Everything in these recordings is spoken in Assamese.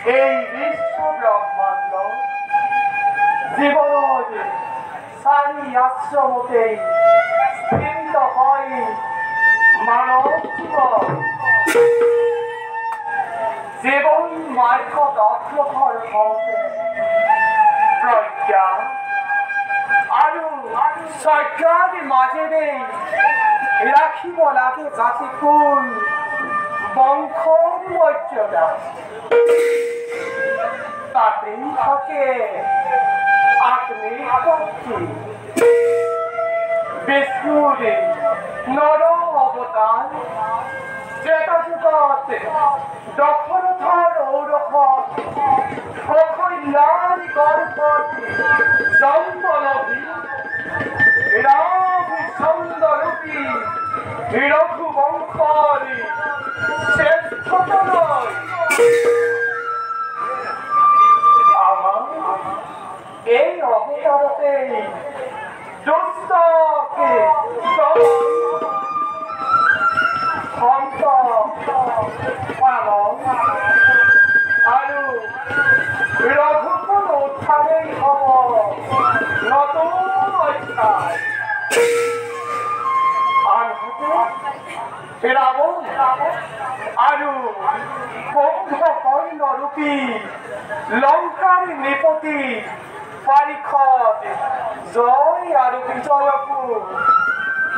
এই বিশ্ব ব্ৰহ্মাণ্ড জীবন সাৰি আশ্ৰমতে স্থিত হয় মানব জীবন জীবন মাৰ্গত অগ্ৰসৰ হতে প্ৰজ্ঞা আৰু সজ্ঞাৰ মাজেৰে ৰাখিব লাগে জাতি কুল বংশৰ মৰ্যাদা তাতেই থাকে আত্মিক শক্তি বিষ্ণুৰ নৰ অৱতাৰ ত্ৰেতা যুগত দশৰথৰ ঔৰসত ককৈলাৰ গৰ্ভত জন্ম লভি ৰামচন্দ্ৰৰূপী ৰঘুবংশৰ শ্ৰেষ্ঠতলৈ আমাৰ এই অৱতাৰতে দুষ্টকে সন্ত পালন আৰু ৰঘুকুল উত্থানেই হ'ব নতুন অধ্যায় আনহাতে ৰাৱণ আৰু কুম্ভকৰ্ণৰূপী লংকাৰ নৃপতি পাৰিষদ জয় আৰু বিজয়কো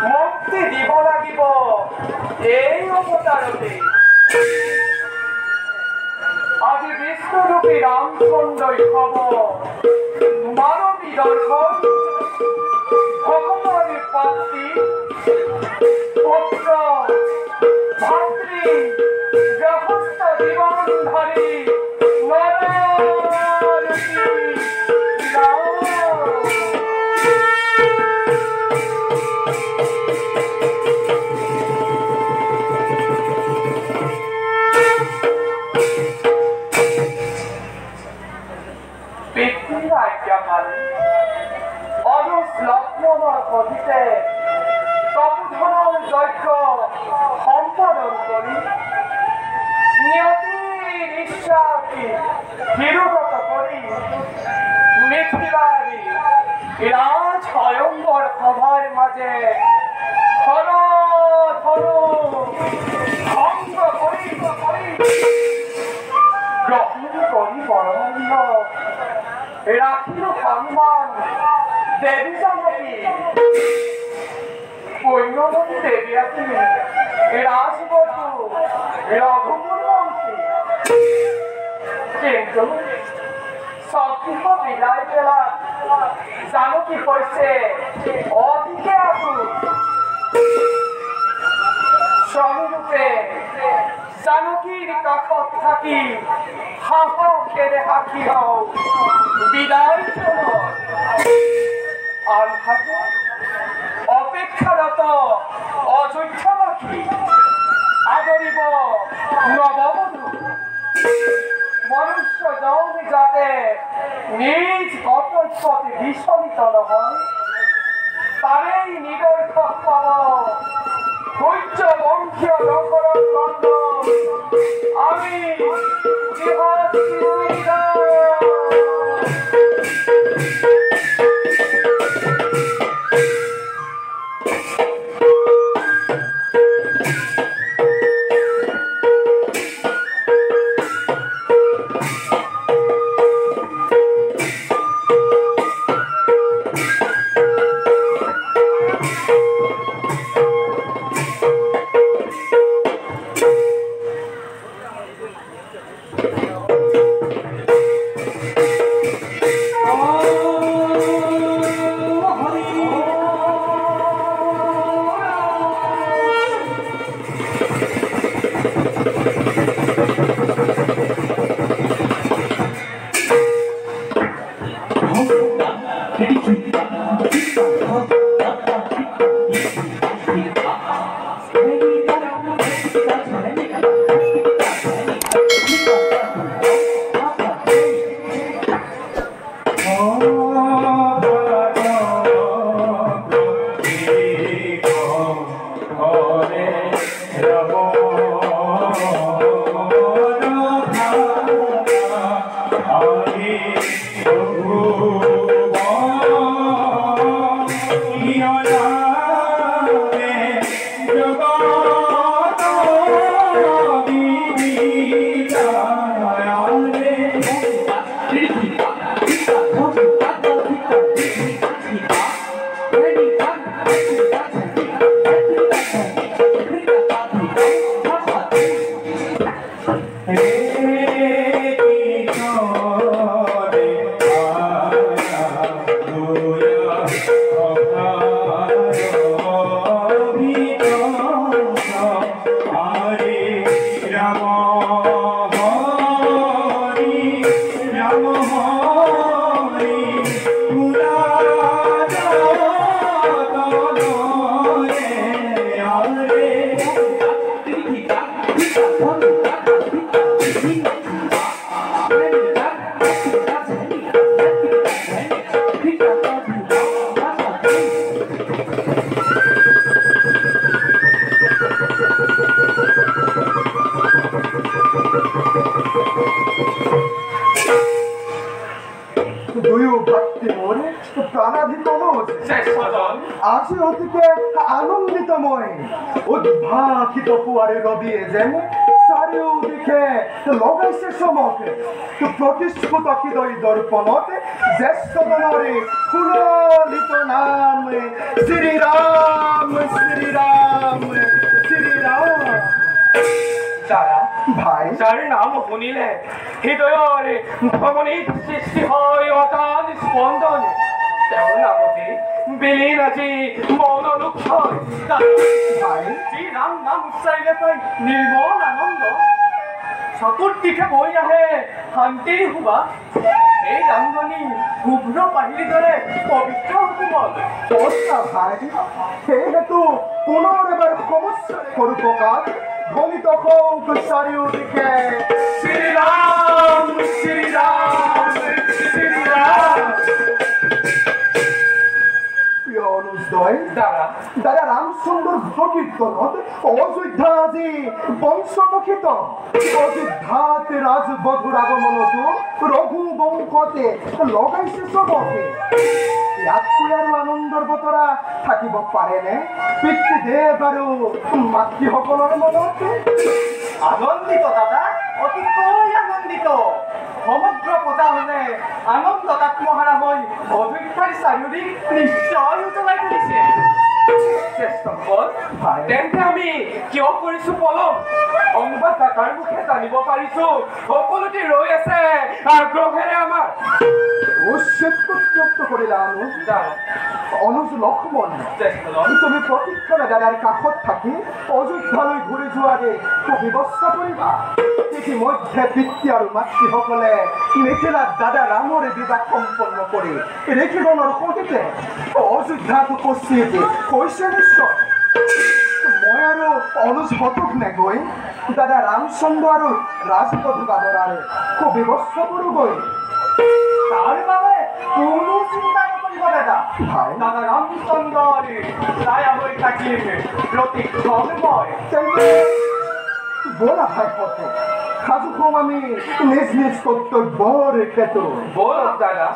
মুক্তি দিব লাগিব এই অৱতাৰতে আজি বিষ্ণুৰূপী ৰামচন্দ্ৰই হ'ব মানৱী দৰ্শন ভগৱান পাত্ৰী পুত্ৰ ভাতৃ গৃহস্থ জীৱন ধৰি পিতৃৰ আজ্ঞা মানি অনুজ লক্ষ্মণৰ সহিতে তপোধনৰ যজ্ঞ সম্পাদন কৰি নিয়তিৰ ইচ্ছাকে নিৰোগত কৰি মিথিলাৰ ৰাজ স্বয়ম্বৰ সভাৰ মাজে ভংগ কৰি গ্ৰহণ কৰি বৰমান্য ৰাখিলো সন্মান দেৱী জানকী পূৰ্ণমণি দেৱী আছিল ৰাজবধূ ৰঘুকুল বংশী কিন্তু সবগৃহ বিলাই পেলা জানকী কৈছে অতিকে আকুল স্বামীৰূপে জানকীৰ কাষত থাকি সাহসেৰে সাক্ষী হওঁ বিদায় আনহাতে অপেক্ষাৰত অযোধ্যাবাসী আদৰিব নৱবধূ মনুষ্যজন যাতে নিজ কৰ্তব্যত বিচলিত নহয় তাৰেই নিদৰ্শক পাব সূৰ্য বংশীয় নগৰৰ লণ্ডন আমি আজি অতিকে আনন্দিতময় উদ্ভাসিত পুৱাৰে ৰবিয়ে যেন চাৰিওদিশে লগাইছে চমক প্ৰতিস্ফুট হৃদয় দৰ্পণত জ্যেষ্ঠজনৰে সুললিত নাম শ্ৰীৰাম শ্ৰীৰাম শ্ৰীৰাম। দাদা ভাই যাৰ নাম শুনিলে হৃদয়ৰে ধমনীত সৃষ্টি হয় অজান স্পন্দন। তেওঁৰ নামতে বিলীন আজি মৌন লক্ষণ। ভাই যি ৰাম নাম উচ্চাৰিলে পাই নিৰ্মল আনন্দ, চতুৰ্দিশে বৈ আহে শান্তিৰ সুবাস। এই ৰামধনী শুভ্ৰ পাহিৰ দৰে পবিত্ৰ কোমল। ভাই সেয়েহেতু পুনৰ এবাৰ সমস্যাৰে কৰো প্ৰকাশ ধ্বনিত হওক চাৰিওদিশে শ্ৰীৰাম শ্ৰীৰাম শ্ৰীৰাম। প্ৰিয় অনুজদ্বয়, দাদা ৰামচন্দ্ৰৰ কীৰ্তনত অযোধ্যা আজি বংশমুখিত। অযোধ্যাত ৰাজবধূৰ আগমনতো ৰঘু বংশতে লগাইছে চবকে। ইয়াতকৈ আৰু আনন্দৰ বতৰা থাকিব পাৰেনে পিতৃদেৱ আৰু মাতৃসকলৰ মনত? আনন্দিত দাদা, অতিকৈ আনন্দিত। সমগ্ৰ প্ৰজাজনে আনন্দত আত্মহাৰা হৈ অযোধ্যাৰ চাৰিওদিশ নিশ্চয় উজ্বলাই তুলিছে। শ্ৰেষ্ঠসকল, তেন্তে আমি কিয় কৰিছো পলম? সংবাদদাতাৰ মুখে জানিব পাৰিছো সকলোতে ৰৈ আছে আগ্ৰহেৰে আমাৰ। উচ্ছেদ কৰিলা অনুজ লক্ষ্মণ, তুমি প্ৰতিক্ষণে দাদাৰ কাষত থাকি অযোধ্যালৈ ঘূৰি যোৱাৰে ব্যৱস্থা কৰিবা। ইতিমধ্যে পিতৃ আৰু মাতৃসকলে মেখেলাত দাদা ৰামৰে বিবাহ সম্পন্ন কৰি ৰেখিগণৰ সহিতে অযোধ্যাত উপস্থিত হৈছে নিশ্চয়। মই আৰু অনুজ হতক নেগৈ দাদা ৰামচন্দ্ৰ আৰু ৰাজবধূক আদৰাৰে ব্যৱস্থা কৰোগৈ। তাৰ বাবে কোনো চিন্তা নকৰিব দাদা। দাদা ৰামচন্দ্ৰ ছায়া হৈ থাকিম প্ৰতিক্ষণ মই। ব'লা ভাই পথে সাজু হওঁ আমি নিজ নিজ কৰ্তব্যৰ ক্ষেত্ৰত। ব'লক দাদা।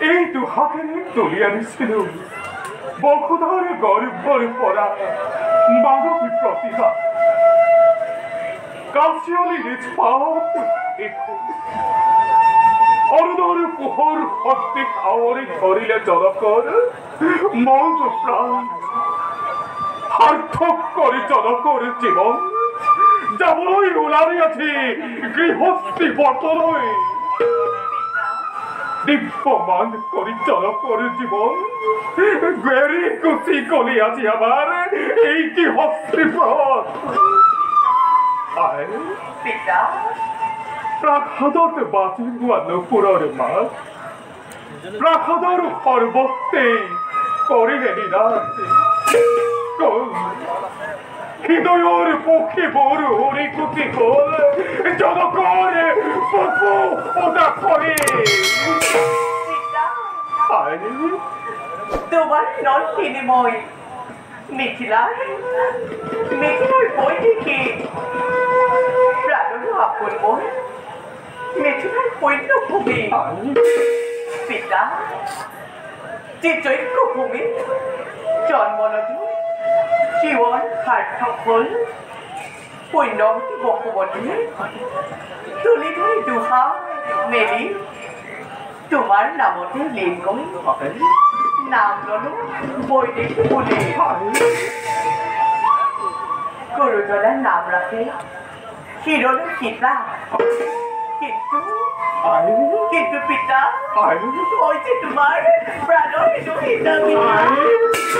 এই তো হাতে তুলিয়া দিছিল বক্ষধর গর্ভর পরা মানবী প্রতিভা কালচিয়লি নিজ পাপ অরুণর পোহর হস্তে খাওয়ারে ধরিলে জনকর মঞ্চ প্রাণ সার্থক করে জনকর জীবন যাবই ওলারিয়াছি গৃহস্থী বর্তনয় দিব্যমান করি জনকর জীবন গেরি কুচি কলিয়াছি আমার এই কি হস্তি পথ প্রাসাদত বাঁচি হোৱা নপুৰৰ মাত প্ৰাসাদৰ সৰ্বত্তে কৰিলে নিৰাশ হৃদয়ৰ পক্ষীবোৰ উৰি কুটি গল জনকৰ পশু সদা কৰি তোমার নলকিনি মই মিথিলার বই দেখি প্রাণর আপন মই মিথিলার পৈণ্যভূমি পিতা যে যজ্ঞভূমি জন্মনদী জীবন সার্থক হল পুণ্যবতী বসুমতী তুলি ধৰি দুহাত মেলি তোমাৰ নামতে লীন কৰি নাম ললো বৈদেশী বুলি গুৰুজনাৰ নাম ৰাখে শিৰলৈ সীতা কিন্তু পিতা হৈছে তোমাৰ প্ৰাণৰ সীতা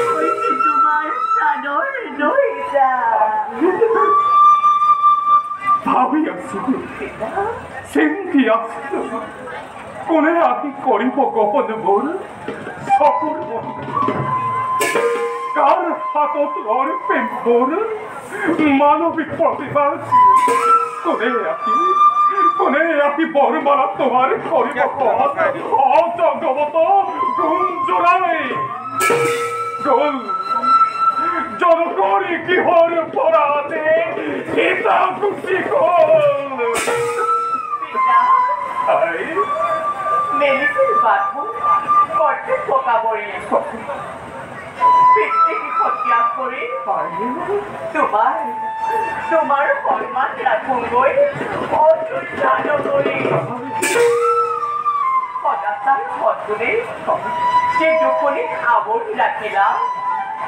হৈছে তোমাৰ প্ৰাণৰ সীতা ভাবি আছিলো চিন্তি আছিলো কোনে আহি কৰিব গোপনবোৰ চকুৰ কাৰ হাতত প্ৰেমবোৰ মানৱিক প্ৰতিভা কোনে আহি বৰমালা তোমাৰ কৰিব জগত গুণ জোৰাই গল জনকৰি কিহৰ পৰাতে সীতা গুচি গল মেলিছিল বাথো করতে পোকা বড়ি পিতৃকে ত্যাগ করে তোমার সম্মান রাখুন গই অযোধ্য নগরী সদাচার সদ্গুণে যে দুখনি আবরি রাখিলা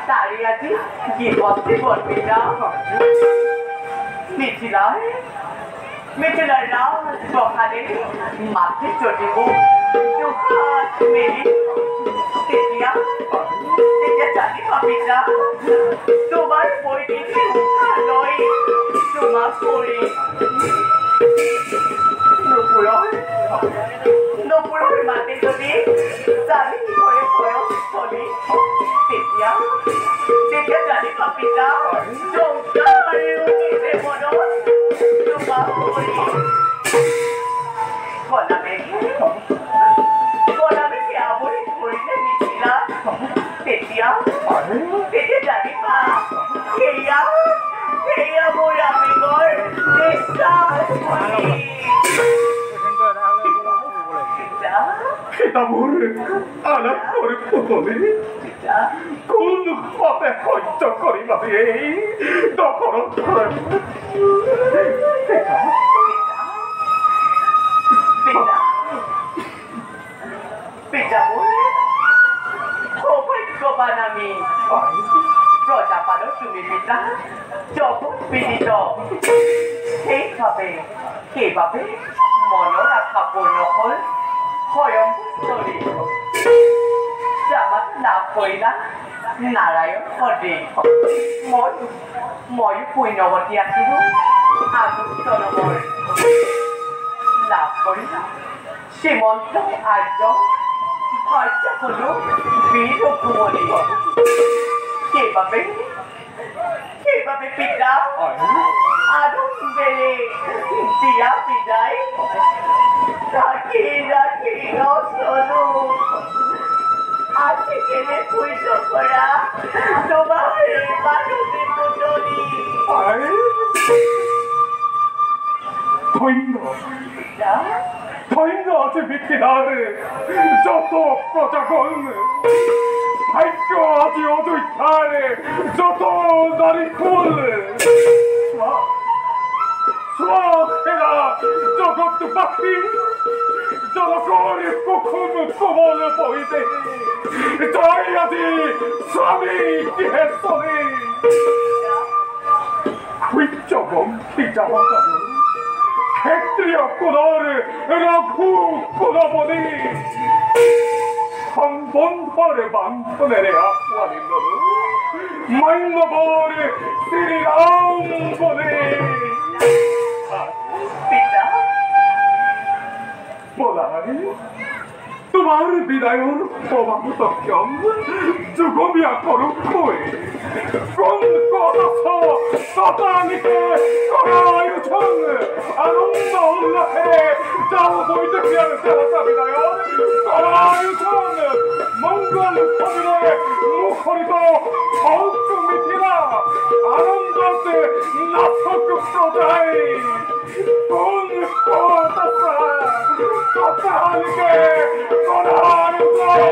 তারে আজি গৃহস্থে বর্মিলা মিথিলার রাজ সকালে মাঠে চটিব দুহাত মেলি তেতিয়া জানি পাবিলা তোমার বৈদিকে উঠা লয় তোমাক কৰি নপুৰৰ মাতে যদি জানি কৰে বয়স চলি তেতিয়া জানি পাবিলা সংসাৰে উঠিছে মনত তোমাক কৰি কলাবেগে আৱৰি ধৰিলে মিথিলা তেতিয়া জানিবা সেয়া মোৰ আবেগৰ বিশ্বাস পিতামোৰ আনাকৰ পুতলি কোন হতে সহ্য কৰিবা এই দখৰত সৌভাগ্যবান আমি প্ৰজাপালৰ তুমি পিতা জগত পীড়িত সেইবাবে মনৰ আশা পূৰ্ণ হ'ল স্বয়ংভূ জামাত লাভ কৰিলা নাৰায়ণ সদৃশ ময়ো পুণ্যৱতী আছিলোঁ আগত জনমৰ লাভ কৰিলা শ্ৰীমন্ত আৰ্য ভাৰ্য হলো বীৰ ৰঘুমণি সেইবাবে পিতা আনন্দেৰে দিয়া বিদায় ৰাখি নচলো আজি কেনে পূৰ্য কৰা তোমাৰ মানসী পুতলি ধন্য আছে পৃথিবীর যত প্রজাগণ ভাগ্য আছে অযোধ্যার যত নারী কুল স্বখেরা জগৎবাসী জনকর কুকুম কোমল বহিতে জয় আজি স্বামী গৃহে চলে সূর্যবংশী যাবতা ক্ষেত্রীয় কুলৰ ৰঘু কুলবলী সম্বন্ধৰ বান্ধনেৰে আঁকোৱালি ললো মান্যবৰ শ্ৰীৰাম বলে বলাই তোমাৰ বিদায়ৰ সমাগতক্ষম যুগমীয়া কৰোঁকৈ কোন কত শতানিকে কৰায়োজন আনন্দ উল্লাসে যাও বৈদেশীয়াৰ দেৱতা বিদায়ৰ কৰায়োজন মংগল ছবিৰে মুখৰিত হওক মিথিলা আনন্দতে নাচক প্ৰজাই কোন কত শতানিকে কৰায়োজন